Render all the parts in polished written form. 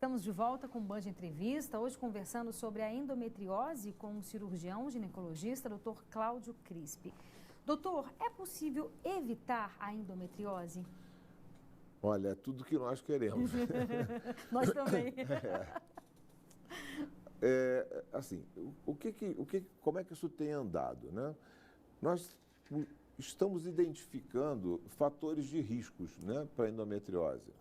Estamos de volta com o Band Entrevista, hoje conversando sobre a endometriose com o cirurgião ginecologista, Dr. Cláudio Crispi. Doutor, é possível evitar a endometriose? Olha, é tudo que nós queremos. Nós também. Assim, como é que isso tem andado, né? Nós estamos identificando fatores de riscos, né, para a endometriose.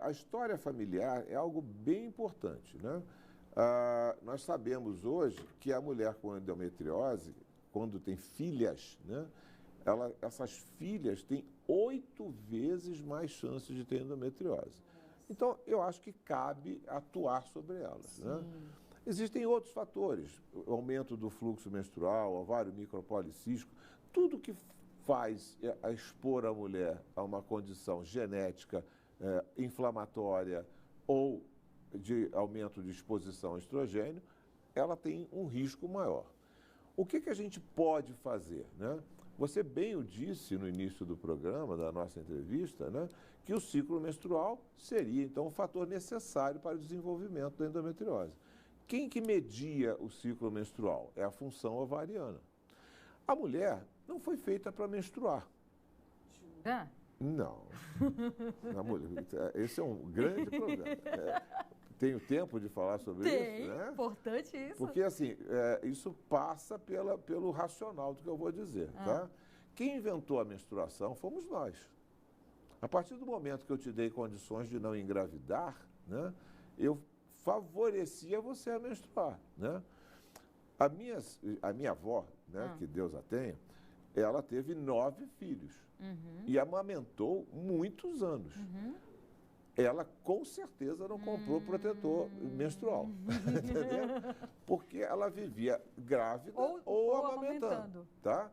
A história familiar é algo bem importante, né? Nós sabemos hoje que a mulher com endometriose, quando tem filhas, né, essas filhas têm 8 vezes mais chances de ter endometriose. Então, eu acho que cabe atuar sobre elas, né? Existem outros fatores, o aumento do fluxo menstrual, ovário micropolicístico, tudo que faz expor a mulher a uma condição genética inflamatória ou de aumento de exposição ao estrogênio, ela tem um risco maior. O que a gente pode fazer, né? Você bem o disse no início do programa, da nossa entrevista, né, que o ciclo menstrual seria, então, um fator necessário para o desenvolvimento da endometriose. Quem que media o ciclo menstrual? É a função ovariana. A mulher não foi feita para menstruar. Jura? Não. Esse é um grande problema. Tenho tempo de falar sobre isso? Tem, importante isso. Porque, assim, isso passa pelo racional do que eu vou dizer, tá? Quem inventou a menstruação fomos nós. A partir do momento que eu te dei condições de não engravidar, né, eu favorecia você a menstruar, né? A minha avó, né, que Deus a tenha, ela teve 9 filhos e amamentou muitos anos. Ela com certeza não comprou protetor menstrual, entendeu? Porque ela vivia grávida ou amamentando, tá?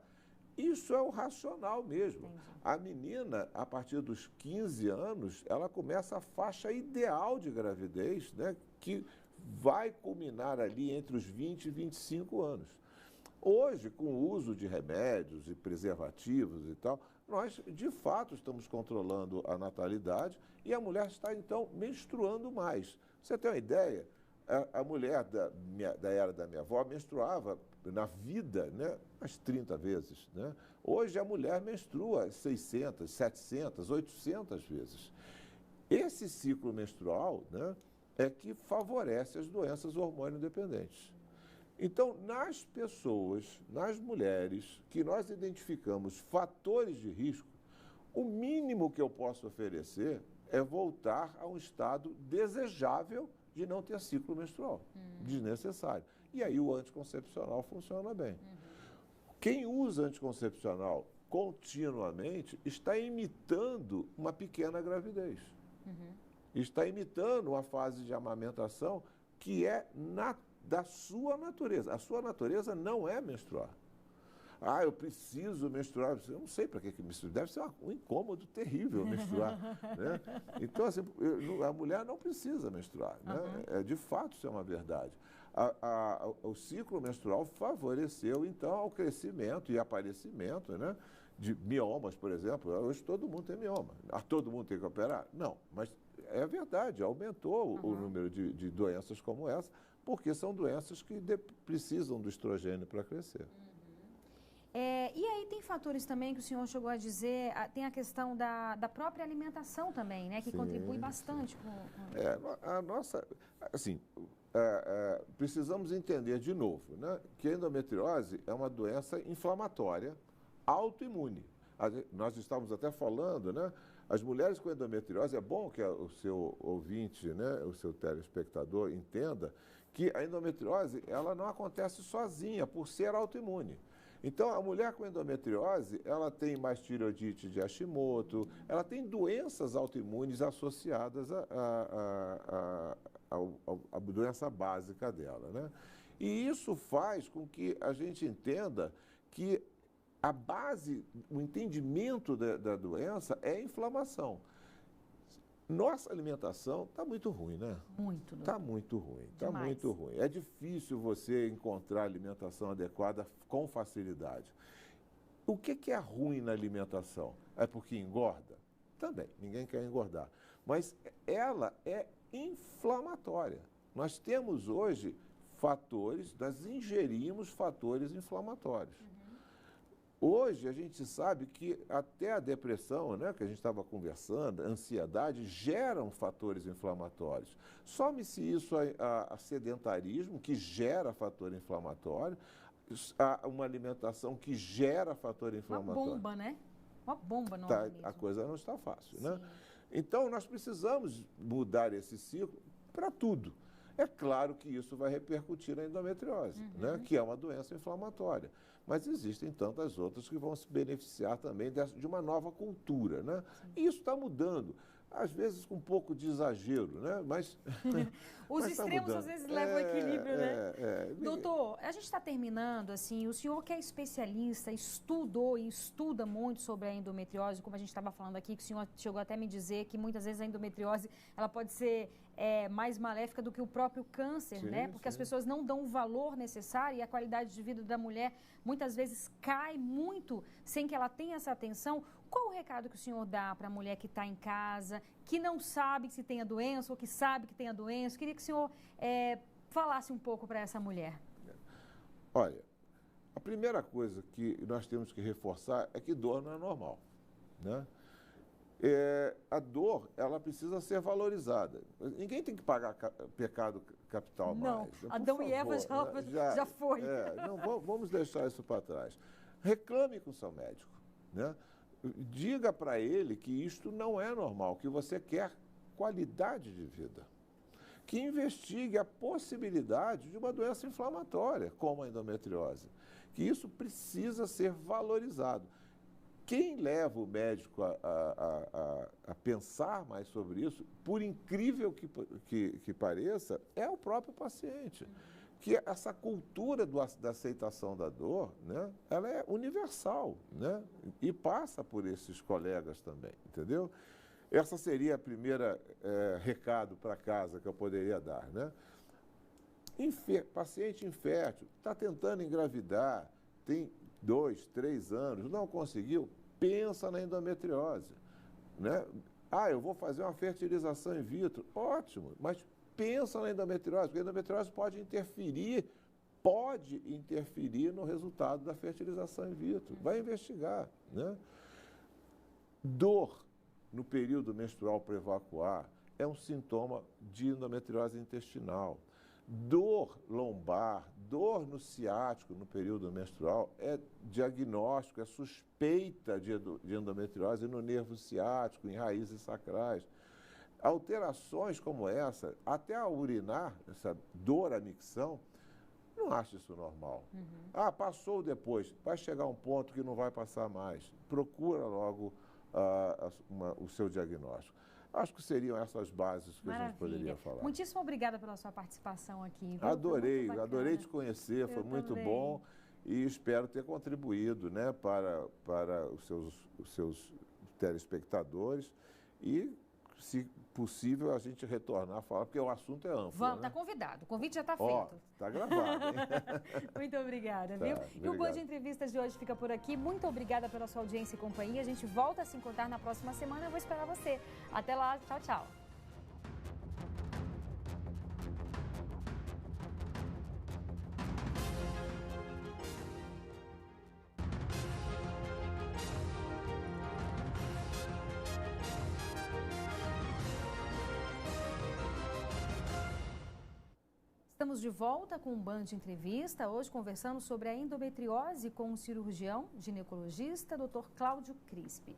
Isso é o racional mesmo. Entendi. A menina, a partir dos 15 anos, ela começa a faixa ideal de gravidez, né, que vai culminar ali entre os 20 e 25 anos. Hoje, com o uso de remédios e preservativos e tal, nós, de fato, estamos controlando a natalidade e a mulher está, então, menstruando mais. Você tem uma ideia? A mulher da era da minha avó menstruava na vida, né, umas 30 vezes, né? Hoje a mulher menstrua 600, 700, 800 vezes. Esse ciclo menstrual, né, é que favorece as doenças hormônio-dependentes. Então, nas pessoas, nas mulheres, que nós identificamos fatores de risco, o mínimo que eu posso oferecer é voltar a um estado desejável de não ter ciclo menstrual, desnecessário. E aí o anticoncepcional funciona bem. Quem usa anticoncepcional continuamente está imitando uma pequena gravidez. Está imitando uma fase de amamentação que é da sua natureza. A sua natureza não é menstruar. Eu preciso menstruar. Eu não sei para que menstruar. Deve ser um incômodo terrível menstruar, né? Então, assim, a mulher não precisa menstruar, né? De fato, isso é uma verdade. O ciclo menstrual favoreceu, então, ao crescimento e aparecimento, né, de miomas, por exemplo. Hoje todo mundo tem mioma. Todo mundo tem que operar? Não, mas é verdade, aumentou o número de doenças como essa, porque são doenças que precisam do estrogênio para crescer. E aí tem fatores também que o senhor chegou a dizer, tem a questão da própria alimentação também, né, que contribui bastante com... Precisamos entender de novo, né, que a endometriose é uma doença inflamatória autoimune. Nós estávamos até falando, né, as mulheres com endometriose, é bom que o seu ouvinte, né, o seu telespectador entenda que a endometriose ela não acontece sozinha, por ser autoimune. Então, a mulher com endometriose, ela tem mais tireoidite de Hashimoto, ela tem doenças autoimunes associadas à doença básica dela, né? E isso faz com que a gente entenda que a base, o entendimento da doença é a inflamação. Nossa alimentação está muito ruim, né? Muito. Está muito ruim, está Demais. muito ruim. É difícil você encontrar alimentação adequada com facilidade. O que é ruim na alimentação? É porque engorda? Também, ninguém quer engordar. Mas ela é inflamatória. Nós temos hoje fatores, nós ingerimos fatores inflamatórios. Hoje a gente sabe que até a depressão, né, que a gente estava conversando, a ansiedade, geram fatores inflamatórios. Some-se isso a sedentarismo, que gera fator inflamatório, uma alimentação que gera fator inflamatório. Uma bomba, né? Uma bomba no organismo. A coisa não está fácil, né? Então, nós precisamos mudar esse ciclo para tudo. É claro que isso vai repercutir na endometriose, né, que é uma doença inflamatória. Mas existem tantas outras que vão se beneficiar também de uma nova cultura, né? E isso está mudando. Às vezes com um pouco de exagero, né? Mas os extremos às vezes levam ao equilíbrio, né? Doutor, a gente está terminando, assim, o senhor que é especialista, estudou e estuda muito sobre a endometriose, como a gente estava falando aqui, que o senhor chegou até a me dizer que muitas vezes a endometriose ela pode ser mais maléfica do que o próprio câncer, né? Porque as pessoas não dão o valor necessário e a qualidade de vida da mulher muitas vezes cai muito sem que ela tenha essa atenção. Qual o recado que o senhor dá para a mulher que está em casa, que não sabe se tem a doença ou que sabe que tem a doença? Queria que o senhor falasse um pouco para essa mulher. Olha, a primeira coisa que nós temos que reforçar é que dor não é normal, né? A dor, ela precisa ser valorizada. Ninguém tem que pagar pecado capital mais. Não, Adão e Eva já foi. Não, vamos deixar isso para trás. Reclame com o seu médico, né? Diga para ele que isto não é normal, que você quer qualidade de vida. Que investigue a possibilidade de uma doença inflamatória, como a endometriose. Que isso precisa ser valorizado. Quem leva o médico a pensar mais sobre isso, por incrível que pareça, é o próprio paciente. Que essa cultura da aceitação da dor, né, ela é universal, né, e passa por esses colegas também, entendeu? Essa seria a primeira recado para casa que eu poderia dar, né? Paciente infértil, está tentando engravidar, tem 2, 3 anos, não conseguiu, pensa na endometriose, né? Eu vou fazer uma fertilização in vitro, ótimo, mas pensa na endometriose, porque a endometriose pode interferir no resultado da fertilização in vitro. Vai investigar, né? Dor no período menstrual para evacuar é um sintoma de endometriose intestinal. Dor lombar, dor no ciático no período menstrual é diagnóstico, é suspeita de endometriose no nervo ciático, em raízes sacrais. Alterações como essa, até a urinar, essa dor à micção, não acho isso normal. Passou depois, vai chegar um ponto que não vai passar mais. Procura logo o seu diagnóstico. Acho que seriam essas bases que a gente poderia falar. Muitíssimo obrigada pela sua participação aqui. Viu? Adorei te conhecer, foi muito bom e espero ter contribuído, né, para os seus telespectadores e, se possível, a gente retornar a falar, porque o assunto é amplo. Vamos, né? Está convidado. O convite já está feito. Está gravado, hein? Muito obrigada, viu? Obrigado. E o Band de Entrevistas de hoje fica por aqui. Muito obrigada pela sua audiência e companhia. A gente volta a se encontrar na próxima semana. Eu vou esperar você. Até lá. Tchau, tchau. Estamos de volta com um Band de Entrevista, hoje conversando sobre a endometriose com o cirurgião ginecologista, Dr. Cláudio Crispi.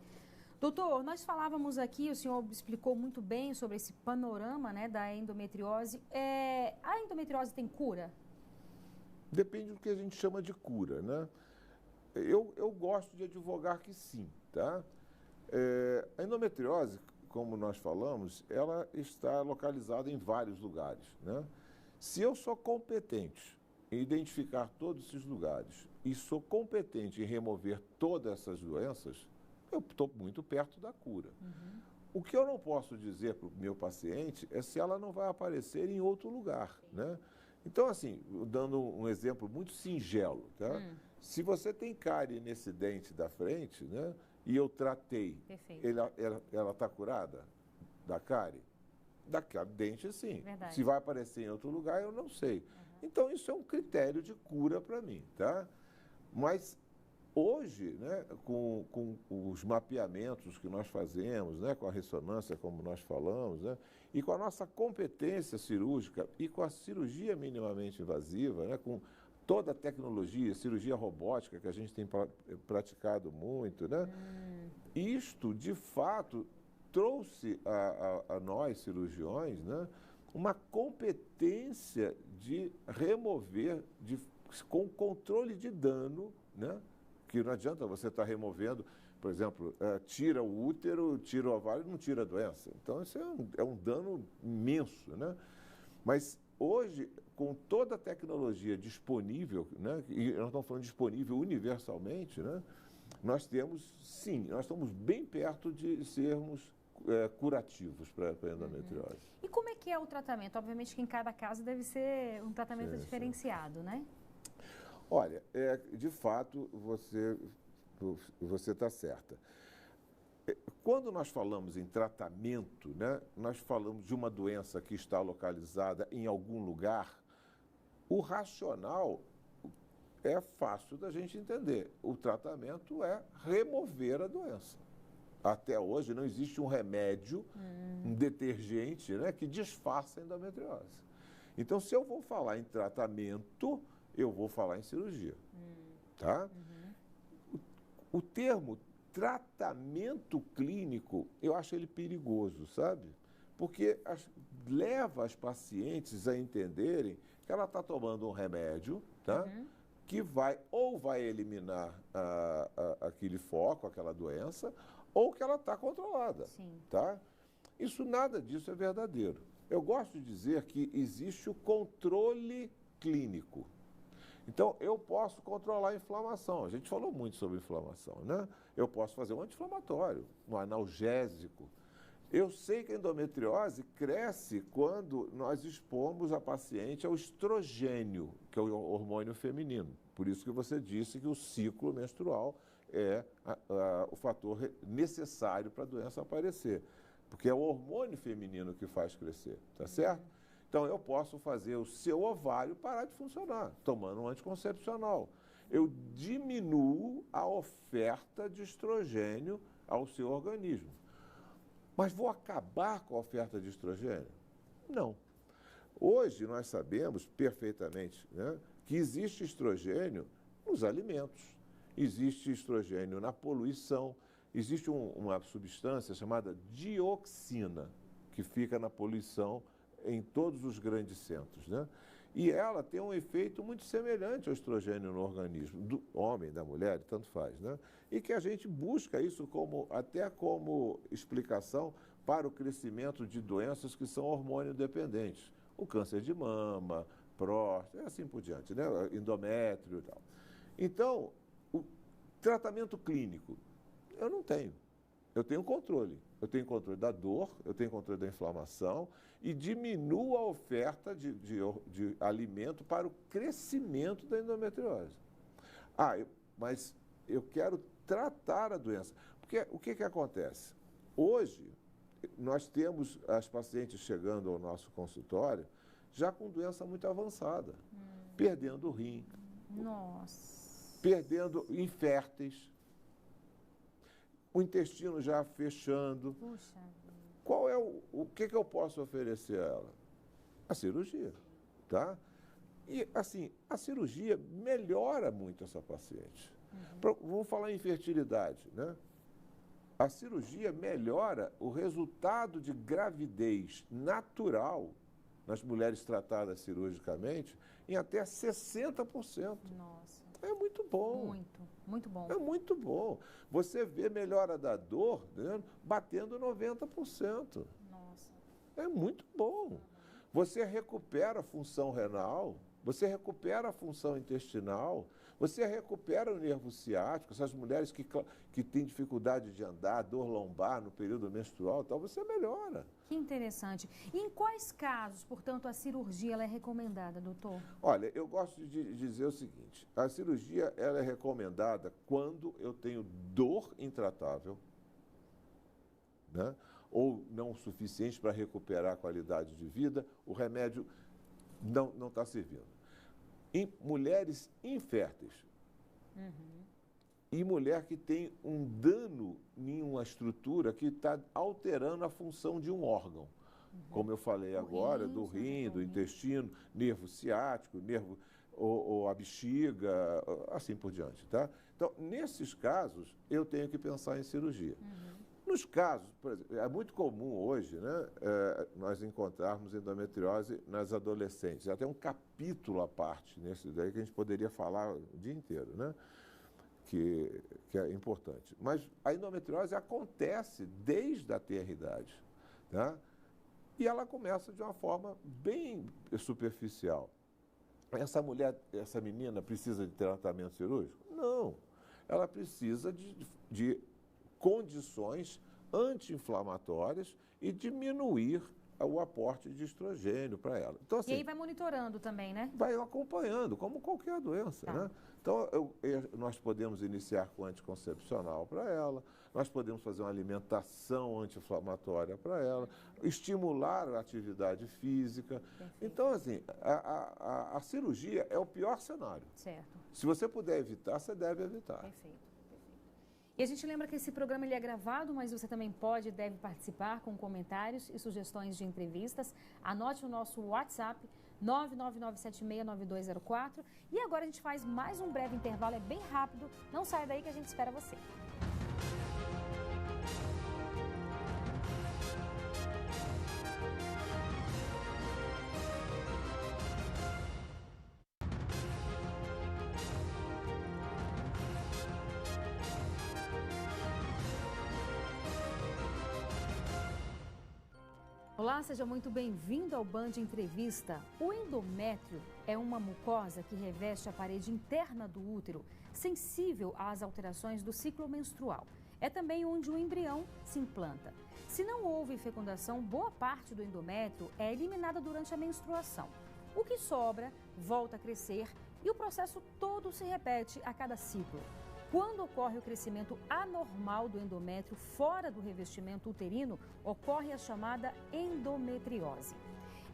Doutor, nós falávamos aqui, o senhor explicou muito bem sobre esse panorama, né, da endometriose. A endometriose tem cura? Depende do que a gente chama de cura, né? Eu gosto de advogar que sim, tá? A endometriose, como nós falamos, ela está localizada em vários lugares, né? Se eu sou competente em identificar todos esses lugares e sou competente em remover todas essas doenças, eu estou muito perto da cura. O que eu não posso dizer para o meu paciente é se ela não vai aparecer em outro lugar, né? Então, assim, dando um exemplo muito singelo, tá? Se você tem cárie nesse dente da frente, né, e eu tratei, ela está curada da cárie? daquele dente, sim. Verdade. Se vai aparecer em outro lugar, eu não sei. Então, isso é um critério de cura para mim, tá? Mas hoje, né, com os mapeamentos que nós fazemos, né, com a ressonância, como nós falamos, né, e com a nossa competência cirúrgica e com a cirurgia minimamente invasiva, né, com toda a tecnologia, cirurgia robótica que a gente tem praticado muito, né, isto, de fato, trouxe a nós, cirurgiões, né, uma competência de remover, com controle de dano, né, que não adianta você estar removendo, por exemplo, tira o útero, tira o ovário, não tira a doença. Então, isso é um dano imenso, né? Mas hoje, com toda a tecnologia disponível, né, e nós estamos falando disponível universalmente, né, nós temos, sim, nós estamos bem perto de sermos curativos para a endometriose. E como é que é o tratamento? Obviamente que em cada caso deve ser um tratamento diferenciado, né? Olha, de fato, você está certa. Quando nós falamos em tratamento, né, nós falamos de uma doença que está localizada em algum lugar, o racional é fácil da gente entender. O tratamento é remover a doença. Até hoje não existe um remédio, um detergente, né, que disfarça a endometriose. Então, se eu vou falar em tratamento, eu vou falar em cirurgia, tá? O termo tratamento clínico, eu acho ele perigoso, sabe? Porque leva as pacientes a entenderem que ela está tomando um remédio, tá? Que vai eliminar aquele foco, aquela doença, ou que ela está controlada, tá? Nada disso é verdadeiro. Eu gosto de dizer que existe o controle clínico. Então, eu posso controlar a inflamação. A gente falou muito sobre inflamação, né? Eu posso fazer um anti-inflamatório, um analgésico. Eu sei que a endometriose cresce quando nós expomos a paciente ao estrogênio, que é o hormônio feminino. Por isso que você disse que o ciclo menstrual é o fator necessário para a doença aparecer. Porque é o hormônio feminino que faz crescer, tá certo? Então, eu posso fazer o seu ovário parar de funcionar, tomando um anticoncepcional. Eu diminuo a oferta de estrogênio ao seu organismo. Mas vou acabar com a oferta de estrogênio? Não. Hoje, nós sabemos perfeitamente, né, que existe estrogênio nos alimentos, existe estrogênio na poluição, existe uma substância chamada dioxina, que fica na poluição em todos os grandes centros, né? E ela tem um efeito muito semelhante ao estrogênio no organismo, do homem, da mulher, tanto faz, né? E que a gente busca isso até como explicação para o crescimento de doenças que são hormônio dependentes. O câncer de mama, próstata, assim por diante, né? Endométrio e tal. Então, o tratamento clínico, eu não tenho. Eu tenho controle. Eu tenho controle da dor, eu tenho controle da inflamação e diminuo a oferta de alimento para o crescimento da endometriose. Mas eu quero tratar a doença. Porque o que acontece? Hoje, nós temos as pacientes chegando ao nosso consultório já com doença muito avançada, perdendo o rim, perdendo inférteis, o intestino já fechando. Puxa. Qual é o que eu posso oferecer a ela? A cirurgia, tá? E, assim, a cirurgia melhora muito essa paciente. Vamos falar em fertilidade, né? A cirurgia melhora o resultado de gravidez natural nas mulheres tratadas cirurgicamente em até 60%. Nossa. É muito bom. Muito bom. É muito bom. Você vê melhora da dor, né, batendo 90%. Nossa. É muito bom. Você recupera a função renal, você recupera a função intestinal, você recupera o nervo ciático, essas mulheres que têm dificuldade de andar, dor lombar no período menstrual, tal, você melhora. Que interessante. E em quais casos, portanto, a cirurgia ela é recomendada, doutor? Olha, eu gosto de dizer o seguinte, a cirurgia ela é recomendada quando eu tenho dor intratável, né? ou não suficientes para recuperar a qualidade de vida, o remédio não está servindo. Em mulheres inférteis e mulher que tem um dano em uma estrutura que está alterando a função de um órgão. Como eu falei agora, do rim, do intestino, nervo ciático, nervo ou a bexiga, assim por diante, tá? Então, nesses casos, eu tenho que pensar em cirurgia. Nos casos, por exemplo, é muito comum hoje, né, nós encontrarmos endometriose nas adolescentes. Até um capítulo à parte nesse daí que a gente poderia falar o dia inteiro, né? Que é importante. Mas a endometriose acontece desde a tenra-idade, tá? E ela começa de uma forma bem superficial. Essa mulher, essa menina precisa de tratamento cirúrgico? Não. Ela precisa de condições anti-inflamatórias e diminuir o aporte de estrogênio para ela. Então, assim, e aí vai monitorando também, né? Vai acompanhando, como qualquer doença, tá, né? Então, nós podemos iniciar com anticoncepcional para ela, nós podemos fazer uma alimentação anti-inflamatória para ela, estimular a atividade física. Perfeito. Então, assim, a cirurgia é o pior cenário. Certo. Se você puder evitar, você deve evitar. Perfeito. E a gente lembra que esse programa ele é gravado, mas você também pode e deve participar com comentários e sugestões de entrevistas. Anote o nosso WhatsApp, 999769204. E agora a gente faz mais um breve intervalo, é bem rápido. Não saia daí que a gente espera você. Olá, seja muito bem-vindo ao Band Entrevista. O endométrio é uma mucosa que reveste a parede interna do útero, sensível às alterações do ciclo menstrual. É também onde o embrião se implanta. Se não houve fecundação, boa parte do endométrio é eliminada durante a menstruação. O que sobra volta a crescer e o processo todo se repete a cada ciclo. Quando ocorre o crescimento anormal do endométrio fora do revestimento uterino, ocorre a chamada endometriose.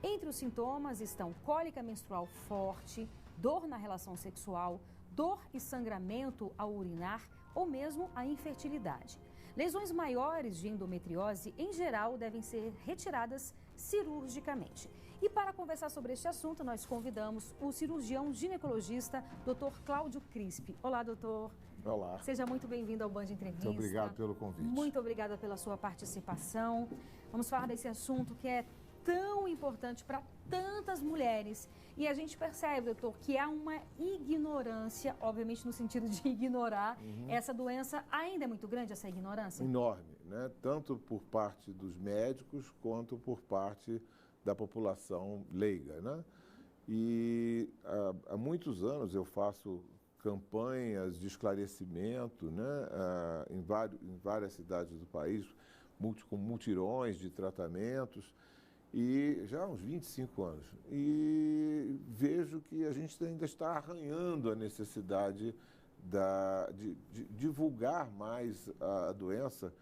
Entre os sintomas estão cólica menstrual forte, dor na relação sexual, dor e sangramento ao urinar ou mesmo a infertilidade. Lesões maiores de endometriose, em geral, devem ser retiradas cirurgicamente. E para conversar sobre este assunto, nós convidamos o cirurgião ginecologista, Dr. Cláudio Crispi. Olá, doutor. Olá. Seja muito bem-vindo ao Band Entrevista. Muito obrigado pelo convite. Muito obrigada pela sua participação. Vamos falar desse assunto que é tão importante para tantas mulheres. E a gente percebe, doutor, que há uma ignorância, obviamente no sentido de ignorar essa doença. Ainda é muito grande essa ignorância? Enorme, né? Tanto por parte dos médicos quanto por parte da população leiga, né? E há muitos anos eu faço campanhas de esclarecimento, né, em várias cidades do país, com mutirões de tratamentos, e já há uns 25 anos. E vejo que a gente ainda está arranhando a necessidade de divulgar mais a doença,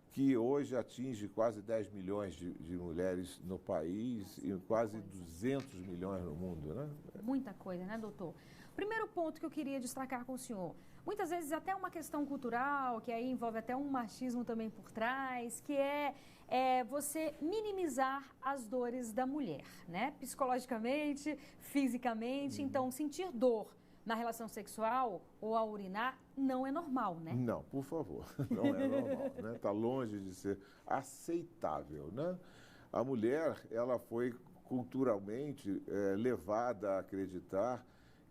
que hoje atinge quase 10 milhões de mulheres no país e quase 200 milhões no mundo, né? Muita coisa, né, doutor? Primeiro ponto que eu queria destacar com o senhor, muitas vezes até uma questão cultural, que aí envolve até um machismo também por trás, que é você minimizar as dores da mulher, né? Psicologicamente, fisicamente, então sentir dor na relação sexual ou ao urinar não é normal, né? Não, por favor, não é normal, né? Está longe de ser aceitável, né? A mulher, ela foi culturalmente levada a acreditar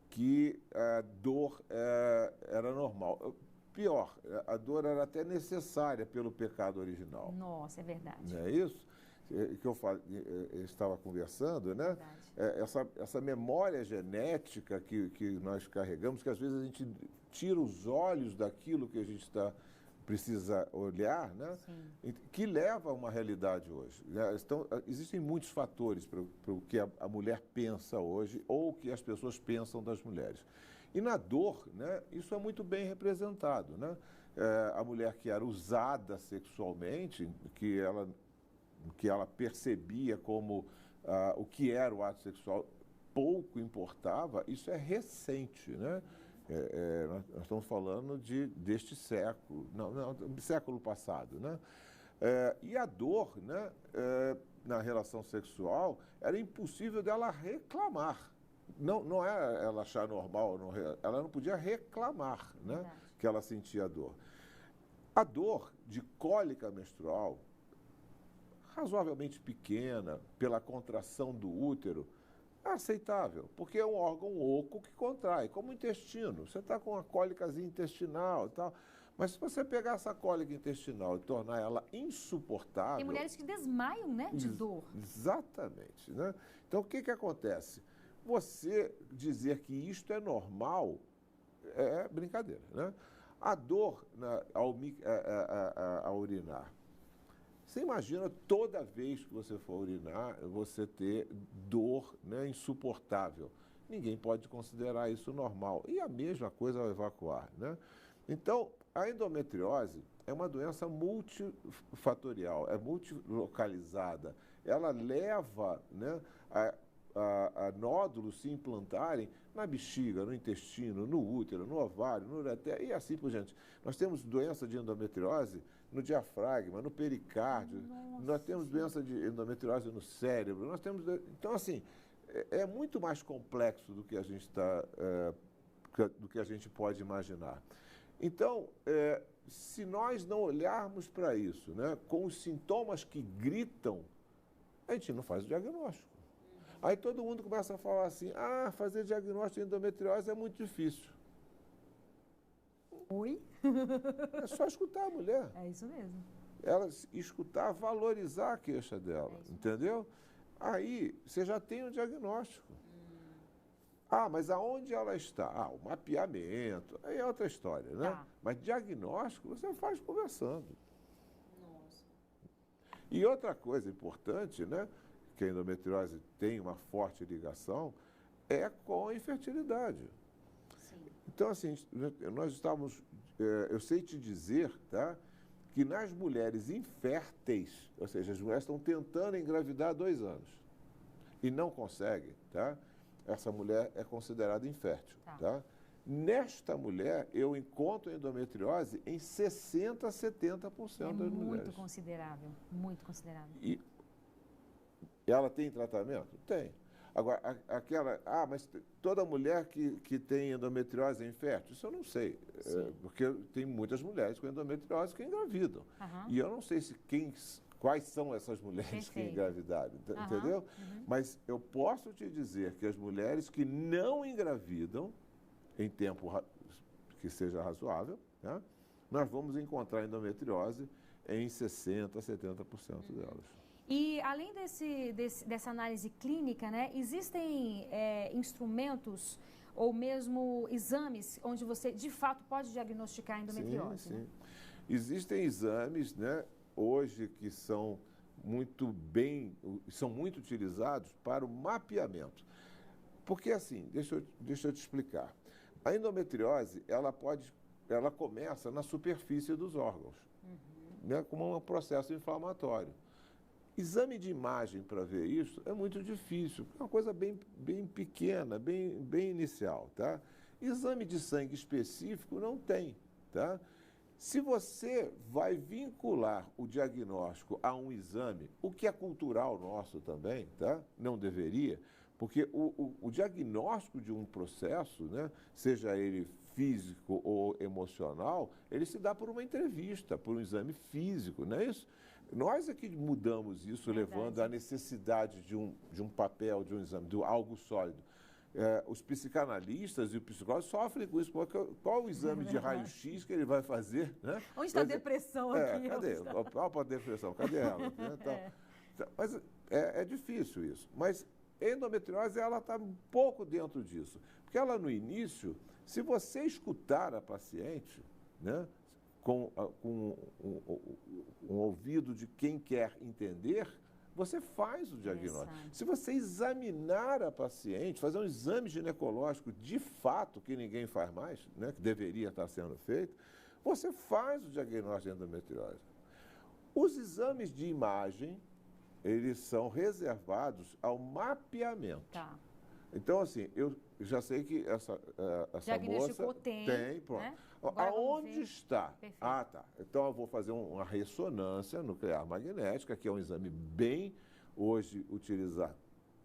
que a dor era normal. Pior, a dor era até necessária pelo pecado original. Nossa, é verdade. Não é isso? Que eu estava conversando, né? Essa memória genética que nós carregamos, que às vezes a gente tira os olhos daquilo que a gente precisa olhar, né? Que leva a uma realidade hoje. Existem muitos fatores para o que a mulher pensa hoje ou o que as pessoas pensam das mulheres. E na dor, né, isso é muito bem representado, né? A mulher que era usada sexualmente, que ela que ela percebia como o que era o ato sexual, pouco importava, isso é recente, né? Nós estamos falando deste século, não, do século passado, né? E a dor, né, na relação sexual, era impossível dela reclamar. Não é ela achar normal, ela não podia reclamar, né, que ela sentia dor. A dor de cólica menstrual, razoavelmente pequena, pela contração do útero, é aceitável, porque é um órgão oco que contrai, como o intestino. Você está com uma cólicazinha intestinal e tal. Mas se você pegar essa cólica intestinal e tornar ela insuportável... Tem mulheres que desmaiam, né, de dor. Exatamente, né? Então, o que acontece? Você dizer que isto é normal é brincadeira, né? A dor ao urinar. Você imagina toda vez que você for urinar, você ter dor, né, insuportável. Ninguém pode considerar isso normal. E a mesma coisa ao evacuar, né? Então, a endometriose é uma doença multifatorial, é multilocalizada. Ela leva, né, a nódulos se implantarem na bexiga, no intestino, no útero, no ovário, no ureter e assim por diante. Nós temos doença de endometriose no diafragma, no pericárdio, nós temos doença de endometriose no cérebro, nós temos... Então, assim, é muito mais complexo do que a gente do que a gente pode imaginar. Então, se nós não olharmos para isso, né, com os sintomas que gritam, a gente não faz o diagnóstico. Aí todo mundo começa a falar assim, fazer diagnóstico de endometriose é muito difícil. Oi? É só escutar a mulher. É isso mesmo. Ela escutar, valorizar a queixa dela, entendeu? Aí você já tem o diagnóstico. Mas aonde ela está? O mapeamento, aí é outra história, né? Tá. Mas diagnóstico você faz conversando. Nossa. E outra coisa importante, né, que a endometriose tem uma forte ligação, é com a infertilidade. Sim. Então, assim, nós estamos, eu sei te dizer, tá, que nas mulheres inférteis, ou seja, as mulheres estão tentando engravidar há 2 anos e não conseguem, tá? Essa mulher é considerada infértil, tá? Nesta mulher, eu encontro endometriose em 60% a 70% das mulheres. Muito considerável, muito considerável. E ela tem tratamento? Tem. Agora, mas toda mulher que tem endometriose é infértil? Isso eu não sei, porque tem muitas mulheres com endometriose que engravidam. E eu não sei quais são essas mulheres que engravidaram, entendeu? Mas eu posso te dizer que as mulheres que não engravidam, em tempo que seja razoável, né, nós vamos encontrar endometriose em 60% a 70% delas. E além dessa análise clínica, né, existem instrumentos ou mesmo exames onde você, de fato, pode diagnosticar a endometriose? Sim, sim. Existem exames, né, hoje que são muito utilizados para o mapeamento. Porque assim, deixa eu te explicar. A endometriose, ela começa na superfície dos órgãos, né, como um processo inflamatório. Exame de imagem para ver isso é muito difícil, é uma coisa bem pequena, bem inicial, tá? Exame de sangue específico não tem, tá? Se você vai vincular o diagnóstico a um exame, o que é cultural nosso também, tá? Não deveria, porque o diagnóstico de um processo, né, seja ele físico ou emocional, ele se dá por uma entrevista, por um exame físico, não é isso? Nós é que mudamos isso, levando à necessidade de um papel, de um exame, de algo sólido. Os psicanalistas e o psicólogo sofrem com isso. Qual o exame de raio-x que ele vai fazer? Né? Onde está a depressão aqui? Cadê? Qual a depressão? Cadê ela? Né? Mas é difícil isso. Mas a endometriose, ela está um pouco dentro disso. Porque ela, no início, se você escutar a paciente, né, com um ouvido de quem quer entender, você faz o diagnóstico. Se você examinar a paciente, fazer um exame ginecológico de fato, que ninguém faz mais, né, que deveria estar sendo feito, você faz o diagnóstico de endometriose. Os exames de imagem, eles são reservados ao mapeamento. Tá. Então, assim, eu já sei que essa moça tem, pronto. Né? Aonde está? Perfeito. Ah, tá. Então eu vou fazer uma ressonância nuclear magnética, que é um exame bem hoje utilizado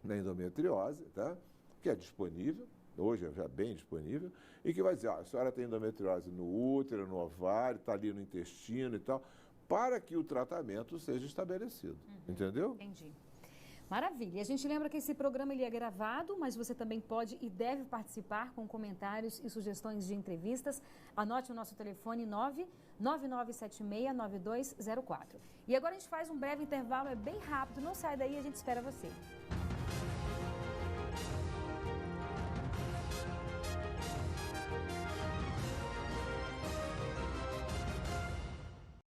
na endometriose, tá? Que é disponível, hoje é já bem disponível, e que vai dizer, a senhora tem endometriose no útero, no ovário, está ali no intestino e tal, para que o tratamento seja estabelecido. Entendeu? Entendi. Maravilha. A gente lembra que esse programa ele é gravado, mas você também pode e deve participar com comentários e sugestões de entrevistas. Anote o nosso telefone 999769204. E agora a gente faz um breve intervalo, é bem rápido, não sai daí, a gente espera você.